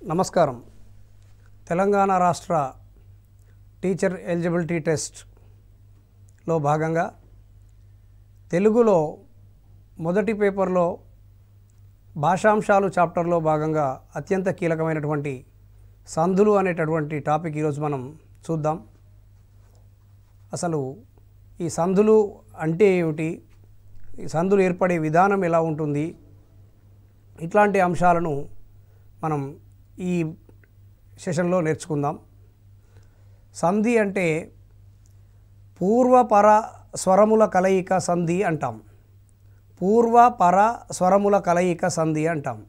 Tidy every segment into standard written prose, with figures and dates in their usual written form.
నమస్కారం. తెలంగాణ రాష్ట్ర teacher eligibility టెస్ట్లో భాగంగా తెలుగులో మొదటి పేపర్లో భాషాంశాలు చాప్టర్లో భాగంగా అత్యంత కీలకమైనటువంటి సందులు అనేటటువంటి టాపిక్ ఈరోజు మనం చూద్దాం. అసలు ఈ సందులు అంటే ఏమిటి, ఈ సందులు ఏర్పడే విధానం ఎలా ఉంటుంది, ఇట్లాంటి అంశాలను మనం ఈ సెషన్లో నేర్చుకుందాం. సంధి అంటే పూర్వపర స్వరముల కలయిక సంధి అంటాం. పూర్వపర స్వరముల కలయిక సంధి అంటాం.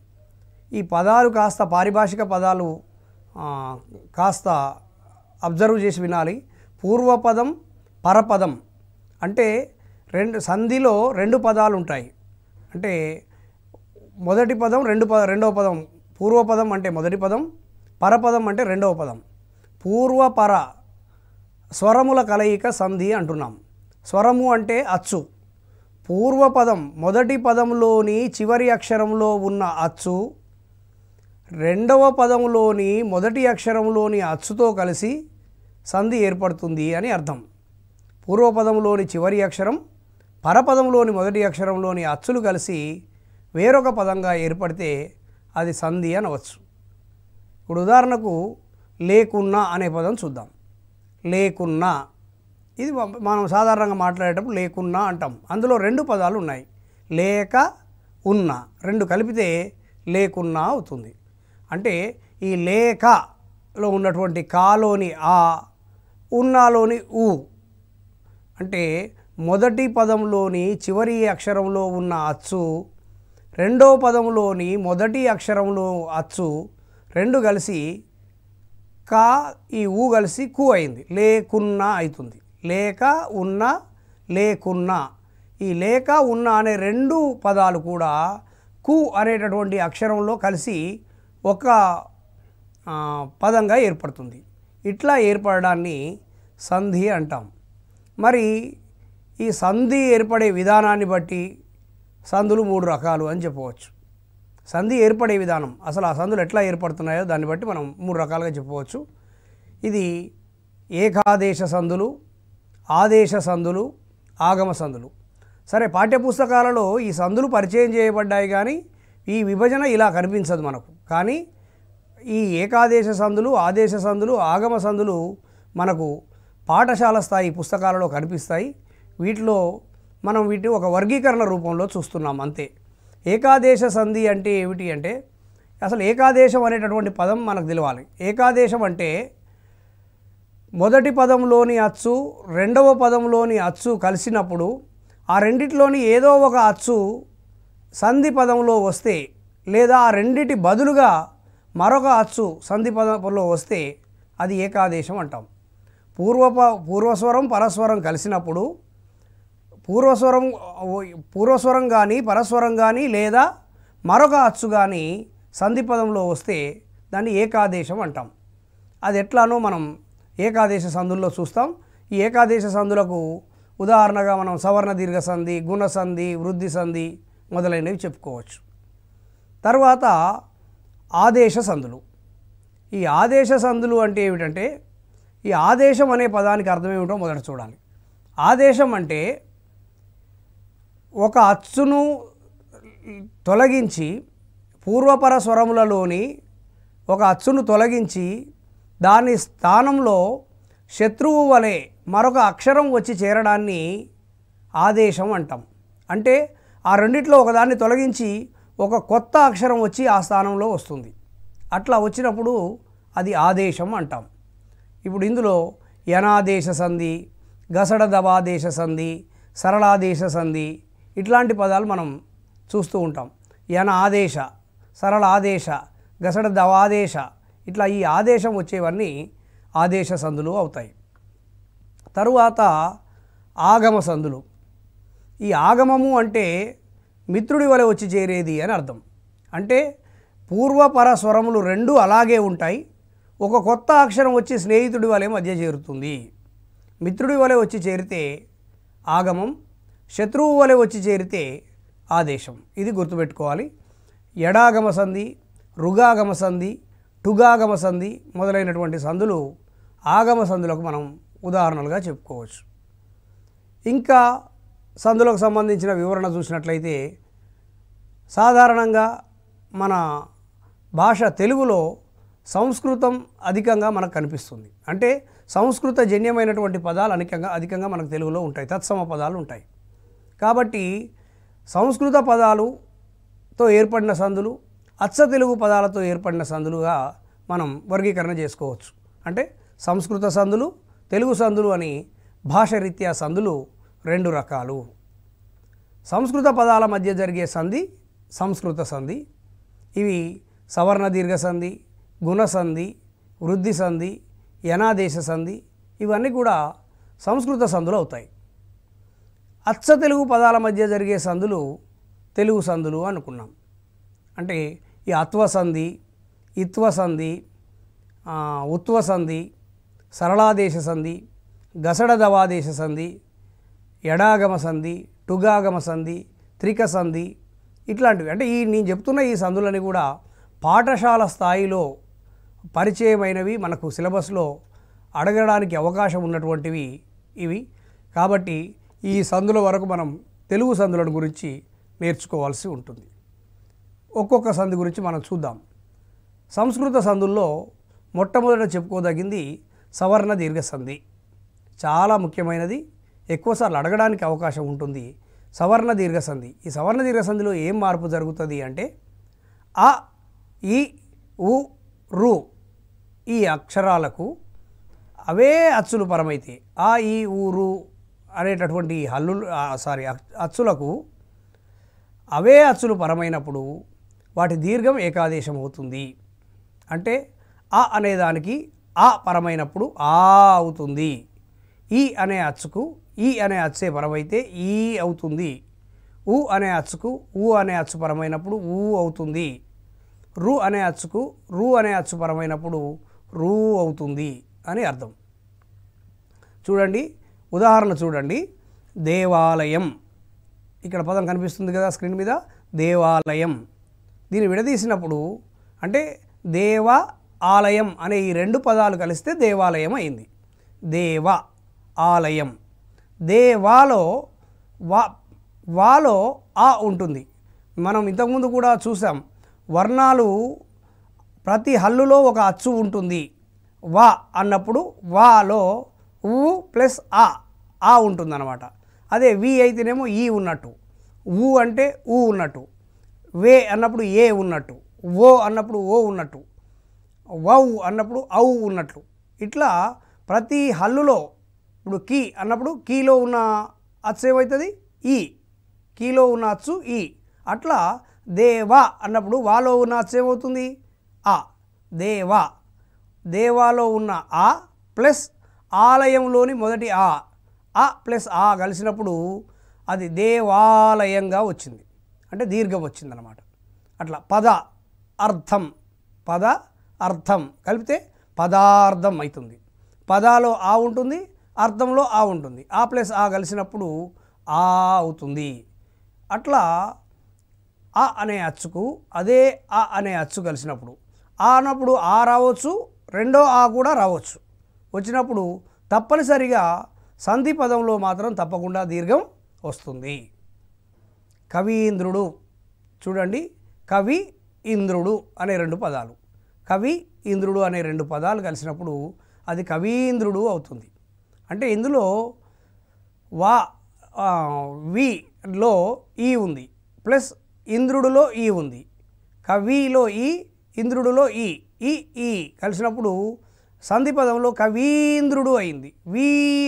ఈ పదాలు కాస్త పారిభాషిక పదాలు కాస్త అబ్జర్వ్ చేసి వినాలి. పూర్వపదం, పరపదం అంటే సంధిలో రెండు పదాలు ఉంటాయి. అంటే మొదటి పదం రెండవ పదం. పూర్వపదం అంటే మొదటి పదం, పరపదం అంటే రెండవ పదం. పూర్వపర స్వరముల కలయిక సంధి అంటున్నాం. స్వరము అంటే అచ్చు. పూర్వపదం మొదటి పదంలోని చివరి అక్షరంలో ఉన్న అచ్చు రెండవ పదంలోని మొదటి అక్షరంలోని అచ్చుతో కలిసి సంధి ఏర్పడుతుంది అని అర్థం. పూర్వపదంలోని చివరి అక్షరం, పరపదంలోని మొదటి అక్షరంలోని అచ్చులు కలిసి వేరొక పదంగా ఏర్పడితే అది సంధి అనవచ్చు. ఇప్పుడు ఉదాహరణకు లేకున్నా అనే పదం చూద్దాం. లేకున్నా, ఇది మనం సాధారణంగా మాట్లాడేటప్పుడు లేకున్నా అంటాం. అందులో రెండు పదాలు ఉన్నాయి, లేక ఉన్న. రెండు కలిపితే లేకున్నా అవుతుంది. అంటే ఈ లేకలో ఉన్నటువంటి కాలోని ఆ, ఉన్నాలోని ఊ, అంటే మొదటి పదంలోని చివరి అక్షరంలో ఉన్న అచ్చు రెండో పదంలోని మొదటి అక్షరంలో అచ్చు రెండు కలిసి కా, ఈ ఊ కలిసి కు అయింది, లేకున్నా అవుతుంది. లేక ఉన్న, లేకున్నా. ఈ లేక ఉన్న అనే రెండు పదాలు కూడా కు అనేటటువంటి అక్షరంలో కలిసి ఒక పదంగా ఏర్పడుతుంది. ఇట్లా ఏర్పడడాన్ని సంధి అంటాం. మరి ఈ సంధి ఏర్పడే విధానాన్ని బట్టి సందులు మూడు రకాలు అని చెప్పవచ్చు. సంధి ఏర్పడే విధానం, అసలు ఆ సందులు ఎట్లా ఏర్పడుతున్నాయో దాన్ని బట్టి మనం మూడు రకాలుగా చెప్పవచ్చు. ఇది ఏకాదేశ సందులు, ఆదేశ సందులు, ఆగమ సందులు. సరే, పాఠ్యపుస్తకాలలో ఈ సందులు పరిచయం చేయబడ్డాయి, కానీ ఈ విభజన ఇలా కనిపించదు మనకు. కానీ ఈ ఏకాదేశ సందులు, ఆదేశ సందులు, ఆగమ సందులు మనకు పాఠశాల స్థాయి పుస్తకాలలో కనిపిస్తాయి. వీటిలో మనం వీటిని ఒక వర్గీకరణ రూపంలో చూస్తున్నాం అంతే. ఏకాదేశ సంధి అంటే ఏమిటి అంటే, అసలు ఏకాదేశం అనేటటువంటి పదం మనకు తెలవాలి. ఏకాదేశం అంటే మొదటి పదంలోని అచ్చు రెండవ పదంలోని అచ్చు కలిసినప్పుడు ఆ రెండిట్లోని ఏదో ఒక అచ్చు సంధి పదంలో వస్తే, లేదా ఆ రెండిటి బదులుగా మరొక అచ్చు సంధి పదంలో వస్తే అది ఏకాదేశం అంటాం. పూర్వస్వరం పరస్వరం కలిసినప్పుడు పూర్వస్వరం కానీ పరస్వరం కానీ లేదా మరొక అచ్చు కానీ సంధి పదంలో వస్తే దాన్ని ఏకాదేశం అంటాం. అది ఎట్లానో మనం ఏకాదేశ సంధుల్లో చూస్తాం. ఈ ఏకాదేశ సంధులకు ఉదాహరణగా మనం సవర్ణ దీర్ఘ సంధి, గుణ సంధి, వృద్ధి సంధి మొదలైనవి చెప్పుకోవచ్చు. తర్వాత ఆదేశ సంధులు. ఈ ఆదేశ సంధులు అంటే ఏమిటంటే, ఈ ఆదేశం అనే పదానికి అర్థం ఏమిటో మొదట చూడాలి. ఆదేశం అంటే ఒక అచ్చును తొలగించి, పూర్వపర స్వరములలోని ఒక అచ్చును తొలగించి దాని స్థానంలో శత్రువు వలె మరొక అక్షరం వచ్చి చేరడాన్ని ఆదేశం అంటాం. అంటే ఆ రెండిట్లో ఒకదాన్ని తొలగించి ఒక కొత్త అక్షరం వచ్చి ఆ స్థానంలో వస్తుంది. అట్లా వచ్చినప్పుడు అది ఆదేశం అంటాం. ఇప్పుడు ఇందులో యనాదేశ సంధి, గసడ దబాదేశ సంధి, సరళాదేశ సంధి ఇట్లాంటి పదాలు మనం చూస్తూ ఉంటాం. యన ఆదేశ, సరళ ఆదేశ, గసడ దవాదేశ, ఇట్లా ఈ ఆదేశం వచ్చేవన్నీ ఆదేశ సంధులు అవుతాయి. తరువాత ఆగమ సంధులు. ఈ ఆగమము అంటే మిత్రుడి వలె వచ్చి చేరేది అని అర్థం. అంటే పూర్వపర స్వరములు రెండు అలాగే ఉంటాయి, ఒక కొత్త అక్షరం వచ్చి స్నేహితుడి వలె మధ్య చేరుతుంది. మిత్రుడి వలె వచ్చి చేరితే ఆగమం, శత్రువు వలె వచ్చి చేరితే ఆదేశం. ఇది గుర్తుపెట్టుకోవాలి. ఎడాగమ సంధి, రుగాగమ సంధి, టుగాగమ సంధి మొదలైనటువంటి సంధులు ఆగమ సంధులకు మనం ఉదాహరణలుగా చెప్పుకోవచ్చు. ఇంకా సంధులకు సంబంధించిన వివరణ చూసినట్లయితే సాధారణంగా మన భాష తెలుగులో సంస్కృతం అధికంగా మనకు కనిపిస్తుంది. అంటే సంస్కృత జన్యమైనటువంటి పదాలు అధికంగా మనకు తెలుగులో ఉంటాయి, తత్సమ పదాలు ఉంటాయి. కాబట్టి సంస్కృత పదాలతో ఏర్పడిన సంధులు అచ్చ తెలుగు పదాలతో ఏర్పడిన సంధులుగా మనం వర్గీకరణ చేసుకోవచ్చు. అంటే సంస్కృత సంధులు, తెలుగు సంధులు అని భాషరీత్యా సంధులు రెండు రకాలు. సంస్కృత పదాల మధ్య జరిగే సంధి సంస్కృత సంధి. ఇవి సవర్ణ దీర్ఘ సంధి, గుణ సంధి, వృద్ధి సంధి, యనాదేశ సంధి ఇవన్నీ కూడా సంస్కృత సంధులు అవుతాయి. అచ్చ తెలుగు పదాల మధ్య జరిగే సంధులు తెలుగు సంధులు అనుకున్నాం. అంటే ఈ అత్వ సంధి, ఇత్వ సంధి, ఉత్వ సంధి, సరళాదేశ సంధి, గసడ దవాదేశ సంధి, ఎడాగమ సంధి, టుగాగమ సంధి, త్రిక సంధి ఇట్లాంటివి. అంటే నేను చెప్తున్న ఈ సంధులని కూడా పాఠశాల స్థాయిలో పరిచయమైనవి, మనకు సిలబస్లో అడగడానికి అవకాశం ఉన్నటువంటివి ఇవి. కాబట్టి ఈ సంధుల వరకు మనం తెలుగు సంధులను గురించి నేర్చుకోవాల్సి ఉంటుంది. ఒక్కొక్క సంధి గురించి మనం చూద్దాం. సంస్కృత సంధుల్లో మొట్టమొదట చెప్పుకోదగింది సవర్ణ దీర్ఘ సంధి. చాలా ముఖ్యమైనది, ఎక్కువసార్లు అడగడానికి అవకాశం ఉంటుంది సవర్ణ దీర్ఘ సంధి. ఈ సవర్ణ దీర్ఘ సంధిలో ఏం మార్పు జరుగుతుంది అంటే అ, ఈ, ఉ, రు ఈ అక్షరాలకు అవే అచ్చులు పరమైతే ఆ, ఈ, ఊ, రు అనేటటువంటి అచ్చులకు అవే అచ్చులు పరమైనప్పుడు వాటి దీర్ఘం ఏకాదేశం అవుతుంది. అంటే అ అనేదానికి ఆ పరమైనప్పుడు ఆ అవుతుంది. ఈ అనే అచ్చుకు ఈ అనే అచ్చే పరమైతే ఈ అవుతుంది. ఉ అనే అచ్చుకు ఊ అనే అచ్చు పరమైనప్పుడు ఊ అవుతుంది. రు అనే అచ్చుకు రు అనే అచ్చు పరమైనప్పుడు రూ అవుతుంది అని అర్థం. చూడండి, ఉదాహరణ చూడండి. దేవాలయం, ఇక్కడ పదం కనిపిస్తుంది కదా స్క్రీన్ మీద, దేవాలయం. దీన్ని విడదీసినప్పుడు అంటే దేవ ఆలయం అనే ఈ రెండు పదాలు కలిస్తే దేవాలయం అయింది. దేవ ఆలయం. దేవాలో వాలో ఆ ఉంటుంది. మనం ఇంతకుముందు కూడా చూసాం, వర్ణాలు ప్రతి హల్లులో ఒక అచ్చు ఉంటుంది. వా అన్నప్పుడు వాలో ఊ ప్లస్ ఆ ఉంటుందన్నమాట. అదే వి అయితేనేమో ఈ ఉన్నట్టు, ఊ అంటే ఊ ఉన్నట్టు, వే అన్నప్పుడు ఏ ఉన్నట్టు, ఓ అన్నప్పుడు ఓ ఉన్నట్టు, వౌ అన్నప్పుడు ఔ ఉన్నట్లు. ఇట్లా ప్రతి హల్లులో ఇప్పుడు కీ అన్నప్పుడు కీలో ఉన్న అచ్చు ఏమవుతుంది ఈ, కీలో ఉన్న అచ్చు ఈ. అట్లా దేవా అన్నప్పుడు వాలో ఉన్న అచ్చు ఏమవుతుంది ఆ. దేవా, దేవాలో ఉన్న ఆ ప్లస్ ఆలయంలోని మొదటి ఆ ప్లస్ ఆ కలిసినప్పుడు అది దేవాలయంగా వచ్చింది, అంటే దీర్ఘం వచ్చిందనమాట. అట్లా పద అర్థం, పద అర్థం కలిపితే పదార్థం అవుతుంది. పదాలో ఆ ఉంటుంది, అర్థంలో ఆ ఉంటుంది. ఆ ప్లస్ ఆ కలిసినప్పుడు ఆ అవుతుంది. అట్లా ఆ అనే అచ్చుకు అదే ఆ అనే అచ్చు కలిసినప్పుడు ఆ అన్నప్పుడు ఆ రావచ్చు, రెండో ఆ కూడా రావచ్చు. వచ్చినప్పుడు తప్పనిసరిగా సంధి పదంలో మాత్రం తప్పకుండా దీర్ఘం వస్తుంది. కవీంద్రుడు, చూడండి, కవి ఇంద్రుడు అనే రెండు పదాలు, కవి ఇంద్రుడు అనే రెండు పదాలు కలిసినప్పుడు అది కవీంద్రుడు అవుతుంది. అంటే ఇందులో విలో ఈ ఉంది ప్లస్ ఇంద్రుడిలో ఈ ఉంది. కవిలో ఈ, ఇంద్రుడిలో ఈ కలిసినప్పుడు సంధి పదంలో కవీంద్రుడు అయింది. వి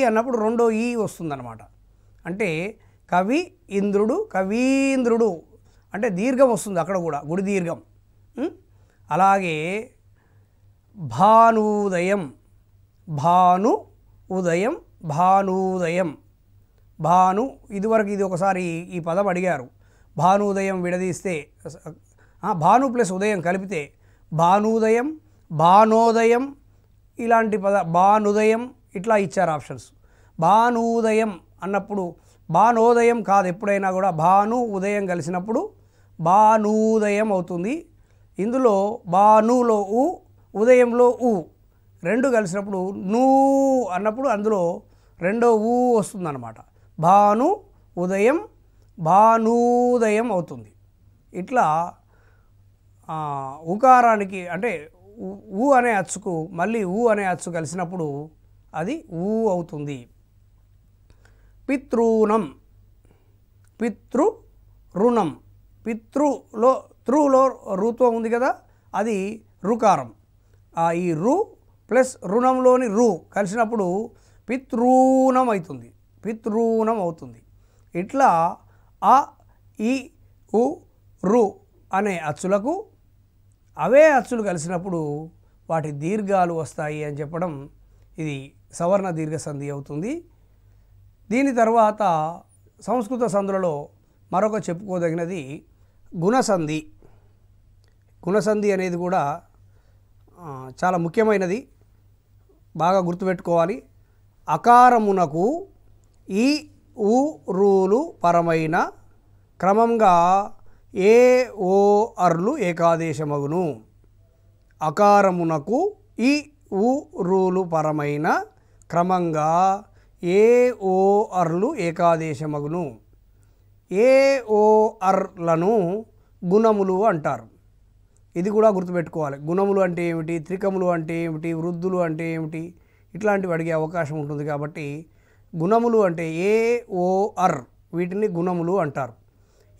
అన్నప్పుడు రెండో ఈ వస్తుందన్నమాట. అంటే కవి ఇంద్రుడు, కవీంద్రుడు అంటే దీర్ఘం వస్తుంది అక్కడ కూడా, గుడి దీర్ఘం. అలాగే భానుదయం, భాను ఉదయం, భానుదయం. భాను ఇదివరకు ఇది ఒకసారి ఈ పదం అడిగారు. భానుదయం విడదీస్తే భాను ప్లస్ ఉదయం కలిపితే భానుదయం, భానోదయం ఇలాంటి భానుదయం ఇట్లా ఇచ్చారు ఆప్షన్స్. భానుదయం అన్నప్పుడు భానోదయం కాదు, ఎప్పుడైనా కూడా భాను ఉదయం కలిసినప్పుడు భానూదయం అవుతుంది. ఇందులో భానులో ఉదయంలో ఊ రెండు కలిసినప్పుడు నూ అన్నప్పుడు అందులో రెండో ఊ వస్తుందన్నమాట. భాను ఉదయం భానూదయం అవుతుంది. ఇట్లా ఉకారానికి అంటే ఊ అనే అచ్చుకు మళ్ళీ ఊ అనే అచ్చు కలిసినప్పుడు అది ఊ అవుతుంది. పితృణం పితృ రుణం పితృలో త్రులో రుత్వం ఉంది కదా, అది రుకారం. ఈ రు ప్లస్ రుణంలోని రు కలిసినప్పుడు పితృణం అవుతుంది. పితృణం అవుతుంది. ఇట్లా ఆ ఈ ఉ రు అనే అచ్చులకు అవే అచ్చులు కలిసినప్పుడు వాటి దీర్ఘాలు వస్తాయి అని చెప్పడం ఇది సవర్ణ దీర్ఘ సంధి అవుతుంది. దీని తర్వాత సంస్కృత సంధులలో మరొక చెప్పుకోదగినది గుణసంధి. గుణసంధి అనేది కూడా చాలా ముఖ్యమైనది, బాగా గుర్తుపెట్టుకోవాలి. అకారమునకు ఈ ఊ రూలు పరమైన క్రమంగా ఏ ఓ అర్లు ఏకాదేశమగును. అకారమునకు ఈ ఊ రూలు పరమైన క్రమంగా ఏ ఓ అర్లు ఏకాదేశమగును. ఏ ఓ అర్లను గుణములు అంటారు. ఇది కూడా గుర్తుపెట్టుకోవాలి. గుణములు అంటే ఏమిటి, త్రికములు అంటే ఏమిటి, వృద్ధులు అంటే ఏమిటి, ఇట్లాంటివి అడిగే అవకాశం ఉంటుంది. కాబట్టి గుణములు అంటే ఏ ఓ అర్ వీటిని గుణములు అంటారు.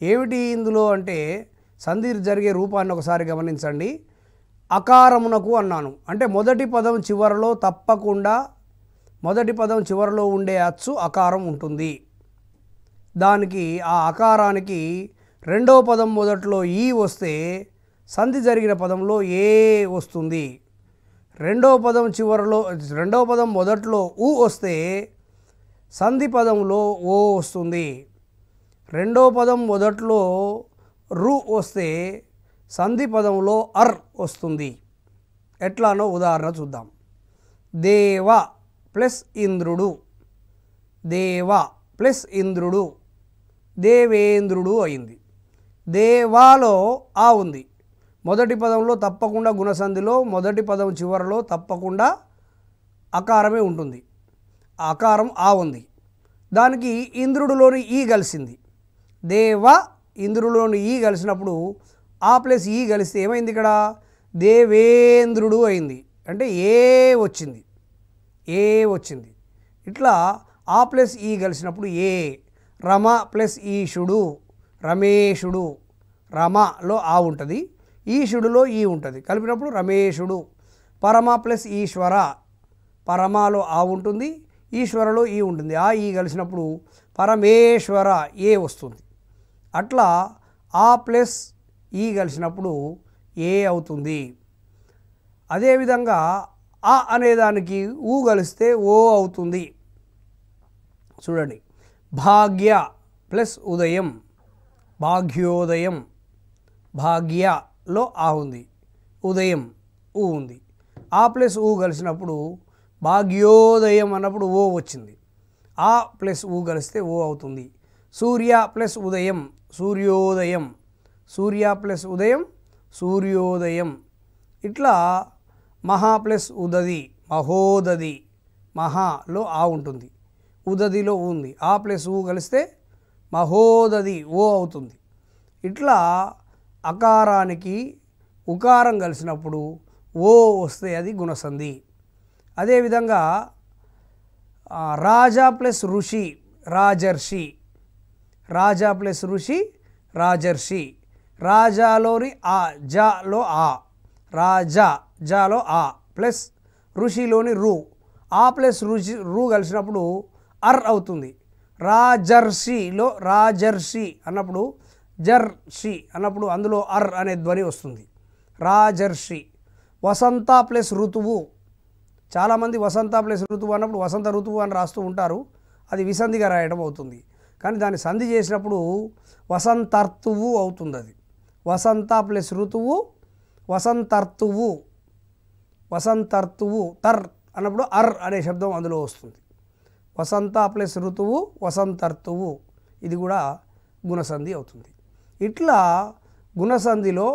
ఏమిటి ఇందులో అంటే సంధి జరిగే రూపాన్ని ఒకసారి గమనించండి. అకారమునకు అన్నాను అంటే మొదటి పదం చివరలో తప్పకుండా మొదటి పదం చివరలో ఉండే అచ్చు అకారం ఉంటుంది. దానికి ఆ అకారానికి రెండవ పదం మొదట్లో ఈ వస్తే సంధి జరిగిన పదంలో ఏ వస్తుంది. రెండవ పదం మొదట్లో ఊ వస్తే సంధి పదంలో ఓ వస్తుంది. రెండవ పదం మొదట్లో రు వస్తే సంధి పదంలో అర్ వస్తుంది. ఎట్లానో ఉదాహరణ చూద్దాం. దేవ ప్లస్ ఇంద్రుడు, దేవ ప్లస్ ఇంద్రుడు దేవేంద్రుడు అయింది. దేవాలో ఆ ఉంది. మొదటి పదంలో తప్పకుండా గుణసంధిలో మొదటి పదం చివరలో తప్పకుండా అకారమే ఉంటుంది. అకారం ఆ ఉంది. దానికి ఇంద్రుడిలోని ఈ కలిసింది. దేవ ఇంద్రుడిలోని ఈ కలిసినప్పుడు ఆ ప్లస్ ఈ కలిస్తే ఏమైంది, ఇక్కడ దేవేంద్రుడు అయింది. అంటే ఏ వచ్చింది, ఏ వచ్చింది. ఇట్లా ఆ ప్లస్ ఈ కలిసినప్పుడు ఏ. రమ ప్లస్ ఈషుడు రమేషుడు, రమలో ఆ ఉంటుంది, ఈషుడులో ఈ ఉంటుంది, కలిపినప్పుడు రమేషుడు. పరమ ప్లస్ ఈశ్వర, పరమలో ఆ ఉంటుంది, ఈశ్వరలో ఈ ఉంటుంది, ఆ ఈ కలిసినప్పుడు పరమేశ్వర ఏ వస్తుంది. అట్లా ఆ ప్లస్ ఈ కలిసినప్పుడు ఏ అవుతుంది. అదేవిధంగా ఆ అనేదానికి ఊ కలిస్తే ఓ అవుతుంది. చూడండి, భాగ్య ప్లస్ ఉదయం భాగ్యోదయం, భాగ్యలో ఆ ఉంది, ఉదయం ఊ ఉంది. ఆ ప్లస్ ఊ కలిసినప్పుడు భాగ్యోదయం అన్నప్పుడు ఓ వచ్చింది. ఆ ప్లస్ ఊ కలిస్తే ఓ అవుతుంది. సూర్య ప్లస్ ఉదయం సూర్యోదయం, సూర్య ప్లస్ ఉదయం సూర్యోదయం. ఇట్లా మహా ప్లస్ ఉదది మహోదది, మహాలో ఆ ఉంటుంది, ఉదదిలో ఉంది. ఆ ప్లస్ ఊ కలిస్తే మహోదది ఓ అవుతుంది. ఇట్లా అకారానికి ఉకారం కలిసినప్పుడు ఓ వస్తే అది గుణసంధి. అదేవిధంగా రాజా ప్లస్ ఋషి రాజర్షి, రాజా ప్లస్ ఋషి రాజర్షి, రాజాలోని ఆ జాలో ఆ, రాజా జాలో ఆ ప్లస్ ఋషిలోని రు, ఆ ప్లస్ ఋషి రు కలిసినప్పుడు అర్ అవుతుంది. రాజర్షిలో రాజర్షి అన్నప్పుడు జర్షి అన్నప్పుడు అందులో అర్ అనే ధ్వని వస్తుంది. రాజర్షి. వసంత ప్లస్ ఋతువు, చాలామంది వసంత ప్లస్ ఋతువు అన్నప్పుడు వసంత ఋతువు అని రాస్తూ ఉంటారు, అది విసంధిగా రాయడం అవుతుంది. కానీ దాన్ని సంధి చేసినప్పుడు వసంతర్తువు అవుతుంది. అది వసంత ప్లస్ ఋతువు వసంతర్తువు, వసంతర్తువు తర్ అన్నప్పుడు అర్ అనే శబ్దం అందులో వస్తుంది. వసంత ప్లస్ ఋతువు వసంతర్తువు, ఇది కూడా గుణసంధి అవుతుంది. ఇట్లా గుణసంధిలో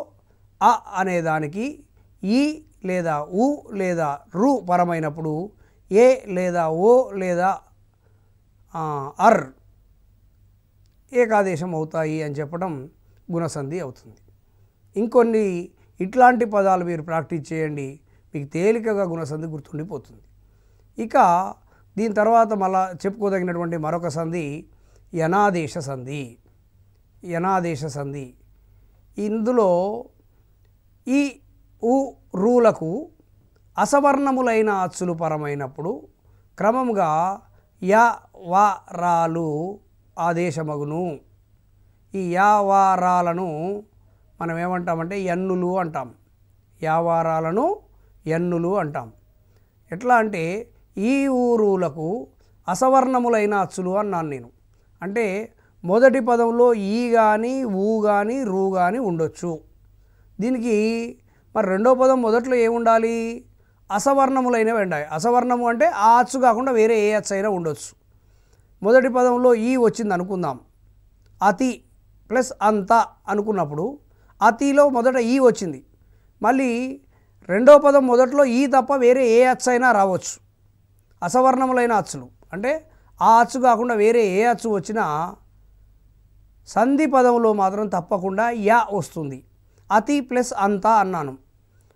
అ అనేదానికి ఈ లేదా ఉ లేదా రు పరమైనప్పుడు ఏ లేదా ఓ లేదా అర్ ఏకాదేశం అవుతాయి అని చెప్పడం గుణసంధి అవుతుంది. ఇంకొన్ని ఇట్లాంటి పదాలు మీరు ప్రాక్టీస్ చేయండి, మీకు తేలికగా గుణసంధి గుర్తుండిపోతుంది. ఇక దీని తర్వాత మళ్ళా చెప్పుకోదగినటువంటి మరొక సంధి యనాదేశ సంధి. యనాదేశ సంధి ఇందులో ఈ ఉ రూలకు అసవర్ణములైన అచ్చులు పరమైనప్పుడు క్రమంగా య వ రాలు ఆదేశమగును. ఈ యావారాలను మనం ఏమంటామంటే ఎన్నులు అంటాం. యావారాలను ఎన్నులు అంటాం. ఎట్లా అంటే ఈ ఊరులకు అసవర్ణములైన అచ్చులు అన్నాను నేను. అంటే మొదటి పదంలో ఈ కానీ ఊ కానీ రూ కానీ ఉండొచ్చు. దీనికి మరి రెండో పదం మొదట్లో ఏముండాలి? అసవర్ణములైనవి ఉండాలి. అసవర్ణము అంటే ఆ అచ్చు కాకుండా వేరే ఏ అచ్చు అయినా ఉండొచ్చు. మొదటి పదంలో ఈ వచ్చింది అనుకుందాం, అతి ప్లస్ అంత అనుకున్నప్పుడు అతిలో మొదట ఈ వచ్చింది. మళ్ళీ రెండో పదం మొదట్లో ఈ తప్ప వేరే ఏ అచ్చు అయినా రావచ్చు. అసవర్ణములైన అచ్చులు అంటే ఆ అచ్చు కాకుండా వేరే ఏ అచ్చు వచ్చినా సంధి పదంలో మాత్రం తప్పకుండా యా వస్తుంది. అతి ప్లస్ అంత అన్నాను.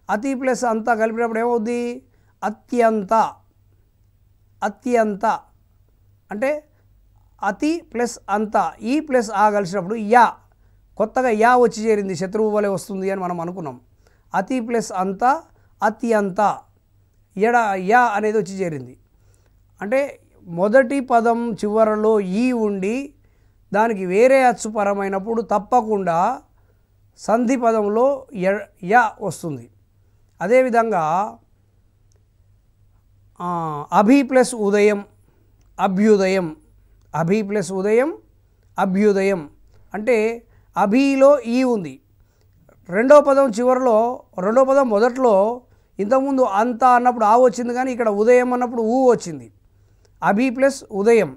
అతి ప్లస్ అంత కలిపినప్పుడు ఏమవుద్ది? అత్యంత. అత్యంత అంటే అతి ప్లస్ అంత, ఈ ప్లస్ ఆ కలిసినప్పుడు యా, కొత్తగా యా వచ్చి చేరింది, శత్రువు వలె వస్తుంది అని మనం అనుకున్నాం. అతి ప్లస్ అంత అత్యంత, ఎడ యా అనేది వచ్చి చేరింది. అంటే మొదటి పదం చివరలో ఈ ఉండి దానికి వేరే అచ్చు పరమైనప్పుడు తప్పకుండా సంధి పదంలో య వస్తుంది. అదేవిధంగా అభి ప్లస్ ఉదయం అభ్యుదయం, అభి ప్లస్ ఉదయం అభ్యుదయం అంటే అభిలో ఈ ఉంది. రెండో పదం చివరిలో, రెండో పదం మొదట్లో ఇంతకుముందు అంత అన్నప్పుడు ఆ వచ్చింది, కానీ ఇక్కడ ఉదయం అన్నప్పుడు ఊ వచ్చింది. అభి ప్లస్ ఉదయం,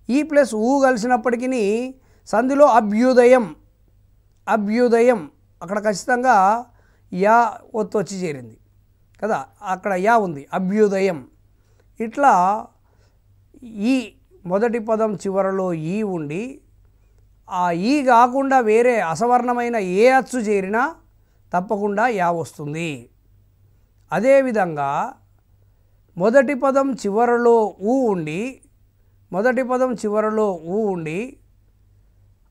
ఈ ప్లస్ ఊ కలిసినప్పటికీ సంధిలో అభ్యుదయం. అభ్యుదయం అక్కడ ఖచ్చితంగా యా ఒత్తు వచ్చి చేరింది కదా, అక్కడ యా ఉంది, అభ్యుదయం. ఇట్లా ఈ మొదటి పదం చివరలో ఈ ఉండి ఆ ఈ కాకుండా వేరే అసవర్ణమైన ఏ అచ్చు చేరినా తప్పకుండా యా వస్తుంది. అదేవిధంగా మొదటి పదం చివరలో ఊ ఉండి, మొదటి పదం చివరలో ఊ ఉండి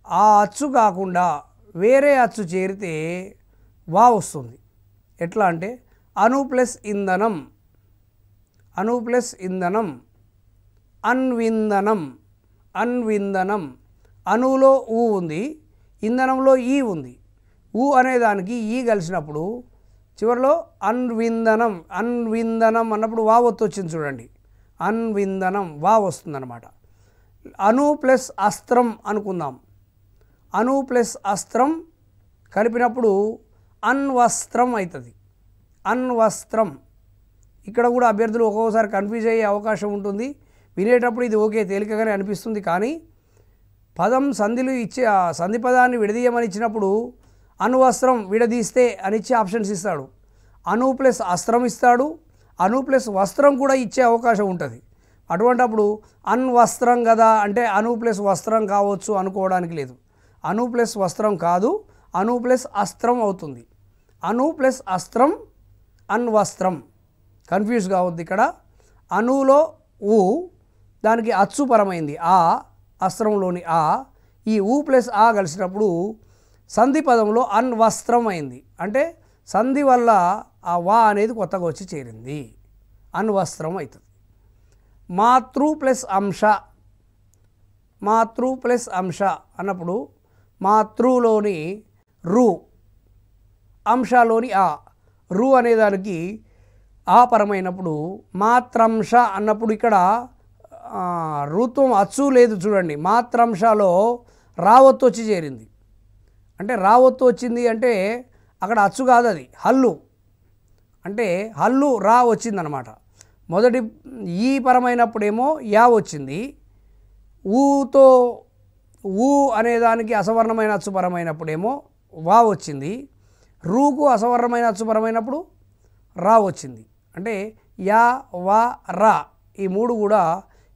ఆ అచ్చు కాకుండా వేరే అచ్చు చేరితే వా వస్తుంది. ఎట్లా అంటే అను ప్లస్ ఇంధనం, అను ప్లస్ ఇంధనం, అన్విందనం. అన్విందనం అణువులో ఊ ఉంది, ఇంధనంలో ఈ ఉంది. ఊ అనేదానికి ఈ కలిసినప్పుడు చివరిలో అన్విందనం. అన్విందనం అన్నప్పుడు వా ఒత్తు వచ్చింది చూడండి, అన్విందనం వా వస్తుందన్నమాట. అణు ప్లస్ అస్త్రం అనుకుందాం. అణు ప్లస్ అస్త్రం కలిపినప్పుడు అన్వస్త్రం అవుతుంది. అన్వస్త్రం. ఇక్కడ కూడా అభ్యర్థులు ఒక్కొక్కసారి కన్ఫ్యూజ్ అయ్యే అవకాశం ఉంటుంది. వినేటప్పుడు ఇది ఓకే తేలికగానే అనిపిస్తుంది, కానీ పదం సంధిలు ఇచ్చే సంధి పదాన్ని విడదీయమని ఇచ్చినప్పుడు అణువస్త్రం విడదీస్తే అని ఇచ్చే ఆప్షన్స్ ఇస్తాడు. అణు ప్లస్ అస్త్రం ఇస్తాడు, అణు ప్లస్ వస్త్రం కూడా ఇచ్చే అవకాశం ఉంటుంది. అటువంటప్పుడు అన్వస్త్రం కదా అంటే అణు ప్లస్ వస్త్రం కావచ్చు అనుకోవడానికి లేదు. అణు ప్లస్ వస్త్రం కాదు, అణు ప్లస్ అస్త్రం అవుతుంది. అణు ప్లస్ అస్త్రం అన్వస్త్రం. కన్ఫ్యూజ్ కావద్దు. ఇక్కడ అణువులో ఊ, దానికి అచ్చు పరమైంది ఆ, అస్త్రంలోని ఆ, ఈ ఊ ప్లస్ ఆ కలిసినప్పుడు సంధి పదంలో అన్వస్త్రం అయింది. అంటే సంధి వల్ల ఆ వా అనేది కొత్తగా వచ్చి చేరింది, అన్వస్త్రం అవుతుంది. మాతృ ప్లస్ అంశ, మాతృ ప్లస్ అంశ అన్నప్పుడు మాతృలోని రు, అంశలోని ఆ, రు అనేదానికి ఆ పరమైనప్పుడు మాత్రంశ అన్నప్పుడు ఇక్కడ ఋత్వం అచ్చు లేదు చూడండి. మాత్రంశలో రావత్తు వచ్చి చేరింది. అంటే రావత్తు వచ్చింది అంటే అక్కడ అచ్చు కాదు, అది హల్లు. అంటే హల్లు రా వచ్చిందనమాట. మొదటి ఈ పరమైనప్పుడేమో యా వచ్చింది. ఊతో ఊ అనేదానికి అసవర్ణమైన అచ్చు పరమైనప్పుడేమో వా వచ్చింది. రూకు అసవర్ణమైన అచ్చు పరమైనప్పుడు రా వచ్చింది. అంటే యా వా రా ఈ మూడు కూడా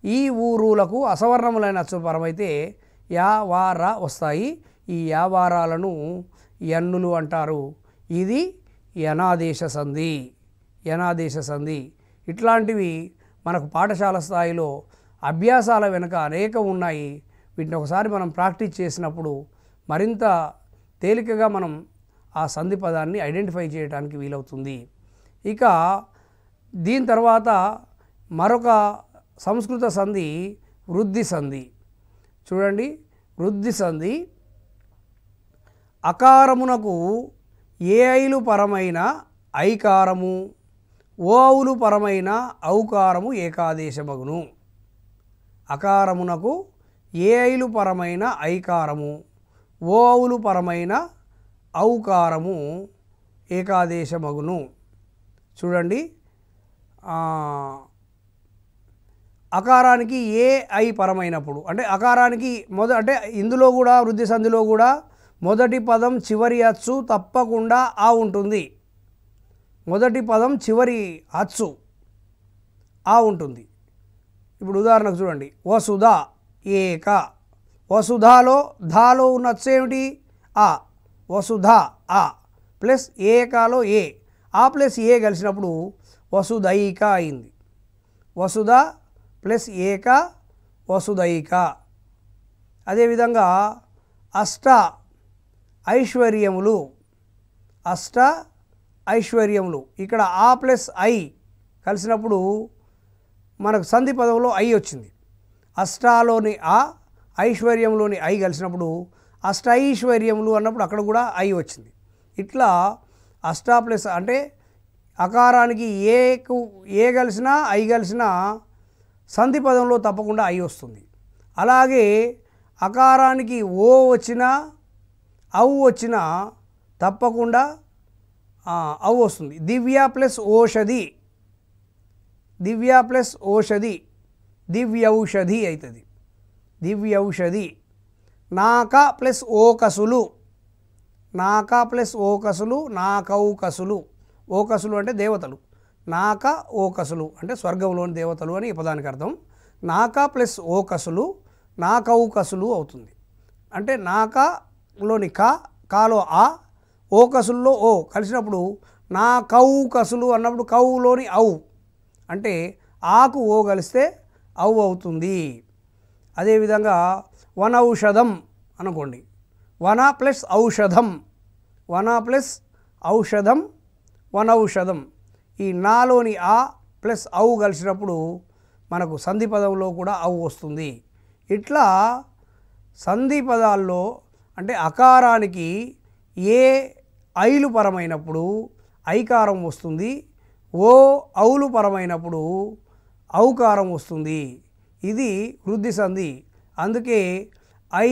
ఈ ఊరులకు అసవర్ణములైన అచ్చుపరమైతే యా వా రా వస్తాయి. ఈ యావారాలను ఎన్నులు అంటారు. ఇది యనాదేశ సంధి. యనాదేశ సంధి ఇట్లాంటివి మనకు పాఠశాల స్థాయిలో అభ్యాసాల వెనుక అనేకం ఉన్నాయి. వీటిని ఒకసారి మనం ప్రాక్టీస్ చేసినప్పుడు మరింత తేలికగా మనం ఆ సంధి పదాన్ని ఐడెంటిఫై చేయడానికి వీలవుతుంది. ఇక దీని తర్వాత మరొక సంస్కృత సంధి వృద్ధి సంధి. చూడండి, వృద్ధి సంధి అకారమునకు ఏ ఐలు పరమైన ఐకారము, ఓ అవులు పరమైన ఔకారము ఏకాదేశమగును. అకారమునకు ఏ ఐలు పరమైన ఐకారము, ఓ అవులు పరమైన ఔకారము ఏకాదేశమగును. చూడండి, అకారానికి ఏ ఐ పరమైనప్పుడు అంటే అకారానికి అంటే ఇందులో కూడా వృద్ధి సంధిలో కూడా మొదటి పదం చివరి అచ్చు తప్పకుండా ఆ ఉంటుంది. మొదటి పదం చివరి అచ్చు ఆ ఉంటుంది. ఇప్పుడు ఉదాహరణకు చూడండి, వసుధ ఏక. వసుధాలో ధాలో ఉన్న అచ్చు ఏమిటి? ఆ. వసుధ ఆ ప్లస్ ఏకాలో ఏ, ఆ ప్లస్ ఏ కలిసినప్పుడు వసుదైక అయింది. వసుధ ప్లస్ ఏక వసుదైక. అదేవిధంగా అష్ట ఐశ్వర్యములు. అష్ట ఐశ్వర్యములు ఇక్కడ ఆ ప్లస్ ఐ కలిసినప్పుడు మనకు సంధి పదంలో ఐ వచ్చింది. అష్టాలోని ఆ, ఐశ్వర్యంలోని ఐ కలిసినప్పుడు అష్టైశ్వర్యములు అన్నప్పుడు అక్కడ కూడా ఐ వచ్చింది. ఇట్లా అష్టా ప్లస్ అంటే అకారానికి ఏకు ఏ కలిసినా ఐ కలిసినా సంధి పదంలో తప్పకుండా ఐ వస్తుంది. అలాగే అకారానికి ఓ వచ్చినా అవు వచ్చినా తప్పకుండా అవు వస్తుంది. దివ్య ప్లస్ ఓషధి, దివ్య ప్లస్ ఓషధి దివ్యౌషధి అవుతుంది. దివ్యౌషధి. నాక ప్లస్ ఓకసులు, నాక ప్లస్ ఓకసులు నాకౌకసులు. ఓకసులు అంటే దేవతలు, నాక ఓకసులు అంటే స్వర్గంలోని దేవతలు అని ఈ పదానికి అర్థం. నాక ప్లస్ ఓకసులు నాకౌకసులు అవుతుంది. అంటే నాకలోని క, కాలో ఆ, ఓకసుల్లో ఓ కలిసినప్పుడు నాకౌకసులు అన్నప్పుడు కౌలోని ఔ అంటే ఆకు ఓ కలిస్తే ఔ అవుతుంది. అదేవిధంగా వనౌషధం అనుకోండి, వన ప్లస్ ఔషధం, వన ప్లస్ ఔషధం వనౌషధం. ఈ నాలోని ఆ ప్లస్ ఔ కలిసినప్పుడు మనకు సంధి పదంలో కూడా ఔ వస్తుంది. ఇట్లా సంధి పదాల్లో అంటే అకారానికి ఏ ఐలు పరమైనప్పుడు ఐకారం వస్తుంది, ఓ ఔలు పరమైనప్పుడు ఔకారం వస్తుంది. ఇది వృద్ధి సంధి. అందుకే ఐ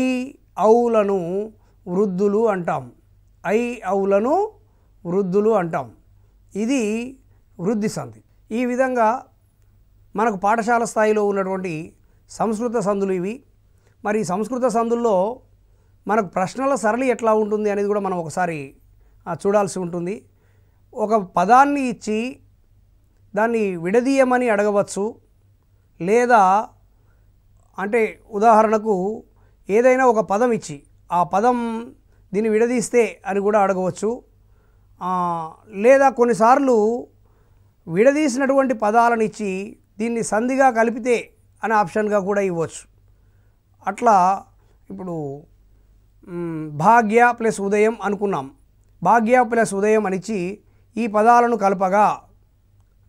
ఔలను వృద్ధులు అంటాం. ఐ ఔలను వృద్ధులు అంటాం. ఇది వృద్ధి సంధి. ఈ విధంగా మనకు పాఠశాల స్థాయిలో ఉన్నటువంటి సంస్కృత సంధులు ఇవి. మరి సంస్కృత సంధుల్లో మనకు ప్రశ్నల సరళి ఎట్లా ఉంటుంది అనేది కూడా మనం ఒకసారి చూడాల్సి ఉంటుంది. ఒక పదాన్ని ఇచ్చి దాన్ని విడదీయమని అడగవచ్చు, లేదా అంటే ఉదాహరణకు ఏదైనా ఒక పదం ఇచ్చి ఆ పదం దీన్ని విడదీస్తే అని కూడా అడగవచ్చు. లేదా కొన్నిసార్లు విడదీసినటువంటి పదాలను ఇచ్చి దీన్ని సంధిగా కలిపితే అనే ఆప్షన్గా కూడా ఇవ్వచ్చు. అట్లా ఇప్పుడు భాగ్య ప్లస్ ఉదయం అనుకున్నాం. భాగ్య ప్లస్ ఉదయం అనిచ్చి ఈ పదాలను కలపగా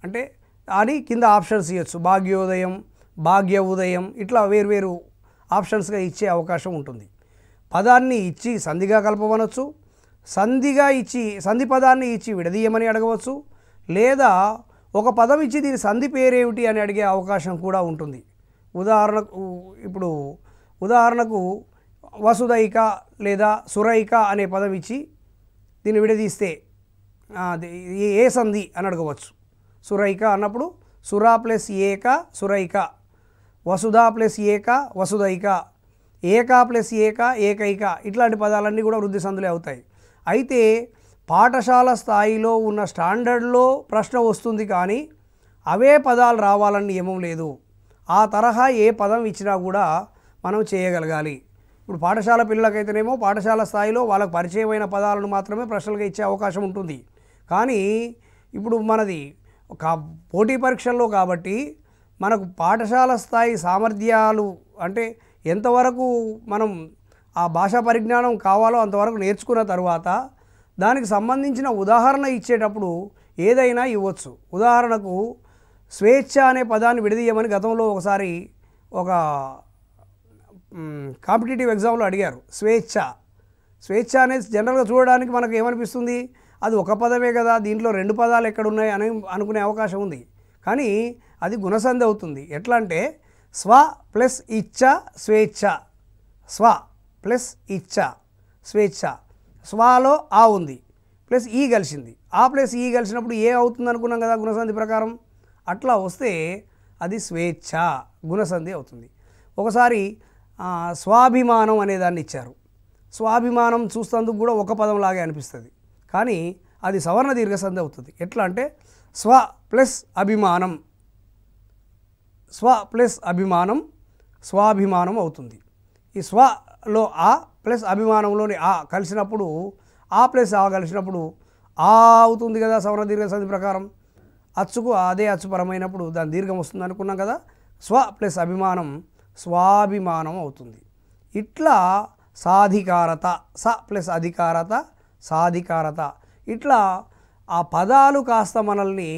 అంటే అని కింద ఆప్షన్స్ ఇవ్వచ్చు. భాగ్యోదయం, భాగ్య ఉదయం ఇట్లా వేర్వేరు ఆప్షన్స్గా ఇచ్చే అవకాశం ఉంటుంది. పదాన్ని ఇచ్చి సంధిగా కలపవనొచ్చు, సంధిగా ఇచ్చి సంధి పదాన్ని ఇచ్చి విడదీయమని అడగవచ్చు, లేదా ఒక పదం ఇచ్చి దీని సంధి పేరేమిటి అని అడిగే అవకాశం కూడా ఉంటుంది. ఉదాహరణకు వసుదైక లేదా సురైక అనే పదం ఇచ్చి దీన్ని విడదీస్తే ఏ సంధి అని అడగవచ్చు. సురైక అన్నప్పుడు సురా ప్లస్ ఏక సురైక, వసుధ ప్లస్ ఏక వసుదైక, ఏక ప్లస్ ఏక ఏకైక ఇట్లాంటి పదాలన్నీ కూడా వృద్ధి సంధులే అవుతాయి. అయితే పాఠశాల స్థాయిలో ఉన్న స్టాండర్డ్లో ప్రశ్న వస్తుంది, కానీ అవే పదాలు రావాలని నియమం లేదు. ఆ తరహా ఏ పదం ఇచ్చినా కూడా మనం చేయగలగాలి. ఇప్పుడు పాఠశాల పిల్లలకైతేనేమో పాఠశాల స్థాయిలో వాళ్ళకు పరిచయమైన పదాలను మాత్రమే ప్రశ్నలుగా ఇచ్చే అవకాశం ఉంటుంది. కానీ ఇప్పుడు మనది ఒక పోటీ పరీక్షల్లో కాబట్టి మనకు పాఠశాల స్థాయి సామర్థ్యాలు అంటే ఎంతవరకు మనం ఆ భాషా పరిజ్ఞానం కావాలో అంతవరకు నేర్చుకున్న తర్వాత దానికి సంబంధించిన ఉదాహరణ ఇచ్చేటప్పుడు ఏదైనా ఇవ్వచ్చు. ఉదాహరణకు స్వేచ్ఛ అనే పదాన్ని విడదీయమని గతంలో ఒకసారి ఒక కాంపిటేటివ్ ఎగ్జామ్లో అడిగారు. స్వేచ్ఛ అనేది జనరల్గా చూడడానికి మనకు ఏమనిపిస్తుంది, అది ఒక పదమే కదా, దీంట్లో రెండు పదాలు ఎక్కడున్నాయి అని అనుకునే అవకాశం ఉంది. కానీ అది గుణసంధి అవుతుంది. ఎట్లా అంటే స్వ ప్లస్ ఇచ్ఛ స్వేచ్ఛ, స్వ ప్లస్ ఇచ్ఛ స్వేచ్ఛ, స్వాలో ఆ ఉంది ప్లస్ ఈ కలిసింది, ఆ ప్లస్ ఈ కలిసినప్పుడు ఏ అవుతుంది అనుకున్నాం కదా గుణసంధి ప్రకారం. అట్లా వస్తే అది స్వేచ్ఛ గుణసంధి అవుతుంది. ఒకసారి స్వాభిమానం అనేదాన్ని ఇచ్చారు. స్వాభిమానం చూస్తేందుకు కూడా ఒక పదంలాగే అనిపిస్తుంది, కానీ అది సవర్ణ దీర్ఘసంధి అవుతుంది. ఎట్లా అంటే స్వ ప్లస్ అభిమానం, స్వ ప్లస్ అభిమానం స్వాభిమానం అవుతుంది. ఈ స్వలో ఆ ప్లస్ అభిమానంలోని ఆ కలిసినప్పుడు ఆ ప్లస్ ఆ కలిసినప్పుడు ఆ అవుతుంది కదా సవర్ణ దీర్ఘసంధి ప్రకారం. అచ్చుకు అదే అచ్చుపరమైనప్పుడు దాని దీర్ఘం వస్తుంది అనుకున్నాం కదా. స్వ ప్లస్ అభిమానం స్వాభిమానం అవుతుంది. ఇట్లా సాధికారత, స ప్లస్ అధికారత సాధికారత, ఇట్లా ఆ పదాలు కాస్త మనల్ని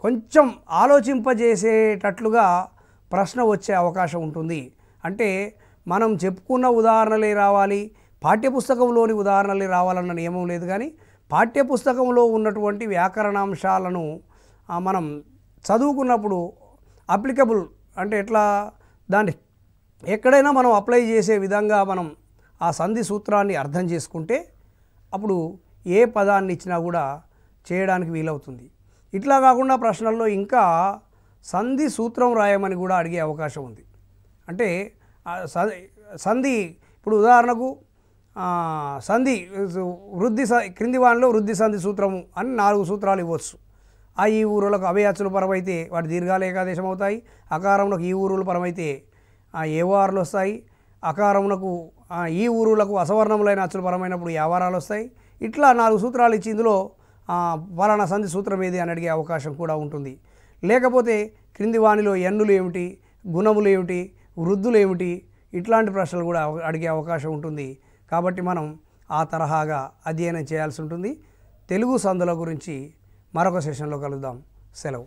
కొంచెం ఆలోచింపజేసేటట్లుగా ప్రశ్న వచ్చే అవకాశం ఉంటుంది. అంటే మనం చెప్పుకున్న ఉదాహరణలే రావాలి, పాఠ్యపుస్తకంలోని ఉదాహరణలే రావాలన్న నియమం లేదు. కానీ పాఠ్యపుస్తకంలో ఉన్నటువంటి వ్యాకరణాంశాలను మనం చదువుకున్నప్పుడు అప్లికబుల్ అంటే ఎట్లా దాన్ని ఎక్కడైనా మనం అప్లై చేసే విధంగా మనం ఆ సంధి సూత్రాన్ని అర్థం చేసుకుంటే అప్పుడు ఏ పదాన్ని ఇచ్చినా కూడా చేయడానికి వీలవుతుంది. ఇట్లా కాకుండా ప్రశ్నల్లో ఇంకా సంధి సూత్రం రాయమని కూడా అడిగే అవకాశం ఉంది. అంటే సంధి ఇప్పుడు ఉదాహరణకు సంధి వృద్ధి క్రింది వానిలో వృద్ధి సంధి సూత్రము అని 4 సూత్రాలు ఇవ్వచ్చు. ఆ ఈ ఊరులకు అవే అచ్చుల పరమైతే వాటి దీర్ఘాలు ఏకాదేశం అవుతాయి. అకారములకు ఈ ఊరుల పరమైతే ఏవారాలు వస్తాయి. అకారములకు ఈ ఊరులకు అసవర్ణములైన అచ్చుల పరమైనప్పుడు యావారాలు వస్తాయి. ఇట్లా 4 సూత్రాలు ఇచ్చి ఇందులో ఫలానా సంధి సూత్రం ఏది అని అడిగే అవకాశం కూడా ఉంటుంది. లేకపోతే క్రింది వానిలో ఎన్నులు ఏమిటి, గుణములు ఏమిటి, వృద్ధులు ఏమిటి, ఇట్లాంటి ప్రశ్నలు కూడా అడిగే అవకాశం ఉంటుంది. కాబట్టి మనం ఆ తరహాగా అధ్యయనం చేయాల్సి ఉంటుంది. తెలుగు సంధుల గురించి మరొక సెషన్లో కలుద్దాం. సెలవు.